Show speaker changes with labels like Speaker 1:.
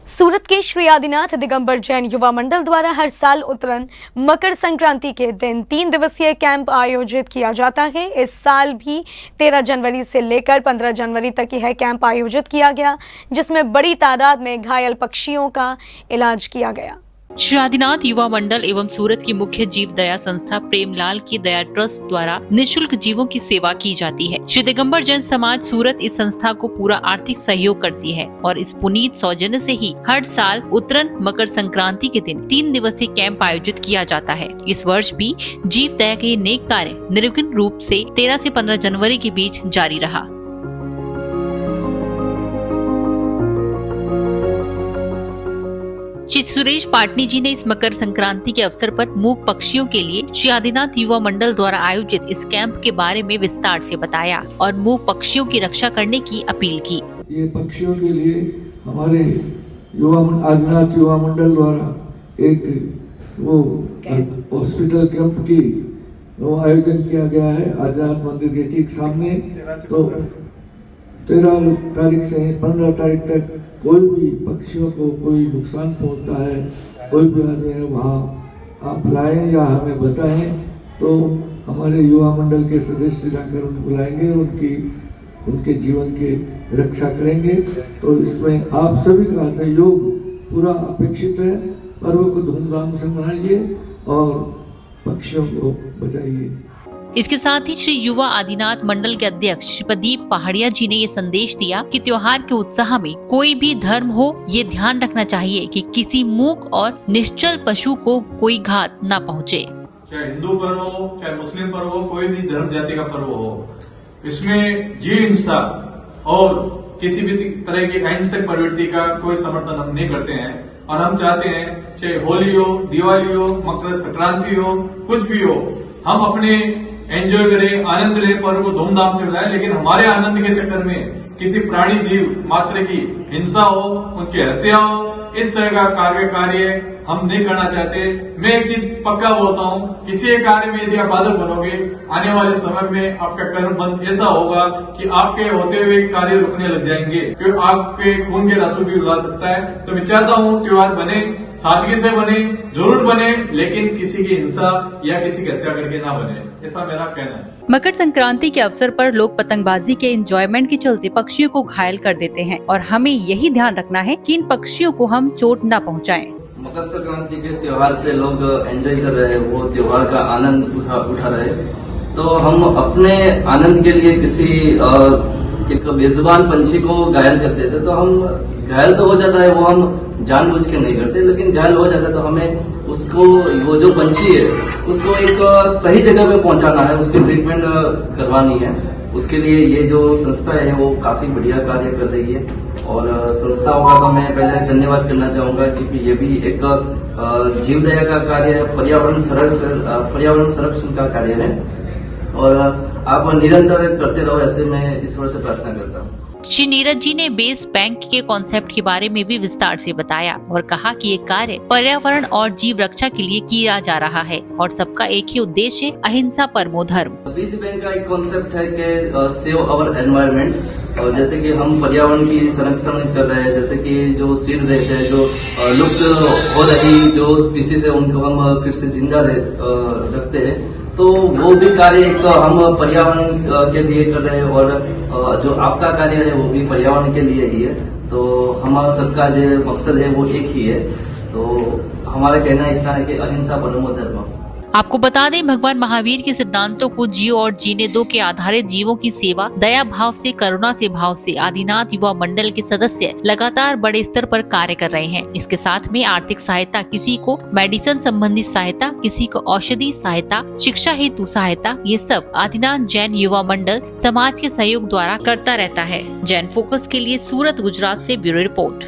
Speaker 1: सूरत के श्री आदिनाथ दिगंबर जैन युवा मंडल द्वारा हर साल उत्तरन मकर संक्रांति के दिन 3 दिवसीय कैंप आयोजित किया जाता है। इस साल भी 13 जनवरी से लेकर 15 जनवरी तक यह कैंप आयोजित किया गया, जिसमें बड़ी तादाद में घायल पक्षियों का इलाज किया गया।
Speaker 2: श्री आदिनाथ युवा मंडल एवं सूरत की मुख्य जीव दया संस्था प्रेमलाल की दया ट्रस्ट द्वारा निःशुल्क जीवों की सेवा की जाती है। श्री दिगंबर जैन समाज सूरत इस संस्था को पूरा आर्थिक सहयोग करती है और इस पुनीत सौजन्य से ही हर साल उत्तरन मकर संक्रांति के दिन 3 दिवसीय कैंप आयोजित किया जाता है। इस वर्ष भी जीव दया के नेक कार्य निर्विघ्न रूप से 13 से 15 जनवरी के बीच जारी रहा। श्री सुरेश पाटनी जी ने इस मकर संक्रांति के अवसर पर मूक पक्षियों के लिए श्री आदिनाथ युवा मंडल द्वारा आयोजित इस कैंप के बारे में विस्तार से बताया और मूक पक्षियों की रक्षा करने की अपील की।
Speaker 3: ये पक्षियों के लिए हमारे आदिनाथ युवा मंडल द्वारा एक वो हॉस्पिटल कैंप की वो आयोजन किया गया है आदिनाथ मंदिर के ठीक सामने। तो 13 तारीख से 15 तारीख तक कोई भी पक्षियों को कोई नुकसान पहुंचता है, कोई भी आदमी है वहाँ आप लाएं या हमें बताएं तो हमारे युवा मंडल के सदस्य जाकर उनको बुलाएंगे, उनके जीवन की रक्षा करेंगे। तो इसमें आप सभी का सहयोग पूरा अपेक्षित है। पर्व को धूमधाम से मनाइए और पक्षियों को बचाइए।
Speaker 2: इसके साथ ही श्री युवा आदिनाथ मंडल के अध्यक्ष श्री प्रदीप पहाड़िया जी ने ये संदेश दिया कि त्योहार के उत्साह में कोई भी धर्म हो, ये ध्यान रखना चाहिए कि किसी मूक और निश्चल पशु को कोई घात न पहुंचे।
Speaker 4: चाहे हिंदू पर्व हो, चाहे मुस्लिम पर्व हो, कोई भी धर्म जाति का पर्व हो, इसमें जीव हिंसा और किसी भी तरह की अहिंसक प्रवृत्ति का कोई समर्थन हम नहीं करते हैं। और हम चाहते हैं चाहे होली हो, दिवाली हो, मकर संक्रांति हो, कुछ भी हो, हम अपने एंजॉय करें, आनंद लें, पर्व को धूमधाम से मनाएं, लेकिन हमारे आनंद के चक्कर में किसी प्राणी जीव मात्र की हिंसा हो, उनकी हत्या हो, इस तरह का कार्य हम नहीं करना चाहते। मैं एक चीज पक्का बोलता हूँ, किसी एक कार्य में यदि आप बाधक बनोगे, आने वाले समय में आपका कर्म बंद ऐसा होगा कि आपके होते हुए कार्य रुकने लग जाएंगे, क्योंकि आपके खून के आंसू भी रुला सकता है। तो मैं चाहता हूँ त्योहार बने, सादगी से बने, जरूर बने, लेकिन किसी की हिंसा या किसी की हत्या करके ना बने, ऐसा मेरा कहना है।
Speaker 2: मकर संक्रांति के अवसर पर लोग पतंगबाजी के एंजॉयमेंट के चलते पक्षियों को घायल कर देते हैं और हमें यही ध्यान रखना है कि इन पक्षियों को हम चोट न पहुंचाएं।
Speaker 5: मकर संक्रांति के त्योहार पे लोग एंजॉय कर रहे हैं, वो त्योहार का आनंद उठा रहे हैं। तो हम अपने आनंद के लिए किसी एक बेजुबान पंछी को घायल कर देते, तो हम घायल तो हो जाता है, वो हम जानबूझ के नहीं करते, लेकिन घायल हो जाता है तो हमें उसको, वो जो पंछी है उसको एक सही जगह पे पहुंचाना है, उसकी ट्रीटमेंट करवानी है। उसके लिए ये जो संस्था है वो काफी बढ़िया कार्य कर रही है और संस्थाओं का तो मैं पहले धन्यवाद करना चाहूंगा, क्योंकि ये भी एक जीव दया का कार्य है, पर्यावरण संरक्षण का कार्य है और आप निरंतर करते रहो, ऐसे मैं ईश्वर से प्रार्थना करता हूँ।
Speaker 2: श्री नीरज जी ने बेस बैंक के कॉन्सेप्ट के बारे में भी विस्तार से बताया और कहा कि ये कार्य पर्यावरण और जीव रक्षा के लिए किया जा रहा है और सबका एक ही उद्देश्य, अहिंसा परमो धर्म।
Speaker 5: बीज बैंक का एक कॉन्सेप्ट है कि सेव अवर एनवायरनमेंट, और जैसे कि हम पर्यावरण की संरक्षण कर रहे हैं, जैसे कि जो सीड रहते हैं, जो लुप्त हो रही जो स्पीसीज है, उनको हम फिर से जिंदा रखते हैं। तो वो भी कार्य एक हम पर्यावरण के लिए कर रहे हैं और जो आपका कार्य है वो भी पर्यावरण के लिए ही है। तो हमारा सबका जो मकसद है वो एक ही है। तो हमारा कहना इतना है कि अहिंसा परमो धर्म।
Speaker 2: आपको बता दें, भगवान महावीर के सिद्धांतों को जियो और जीने दो के आधारित जीवों की सेवा, दया भाव से, करुणा से भाव से आदिनाथ युवा मंडल के सदस्य लगातार बड़े स्तर पर कार्य कर रहे हैं। इसके साथ में आर्थिक सहायता, किसी को मेडिसिन संबंधी सहायता, किसी को औषधि सहायता, शिक्षा हेतु सहायता, ये सब आदिनाथ जैन युवा मंडल समाज के सहयोग द्वारा करता रहता है। जैन फोकस के लिए सूरत, गुजरात से ब्यूरो रिपोर्ट।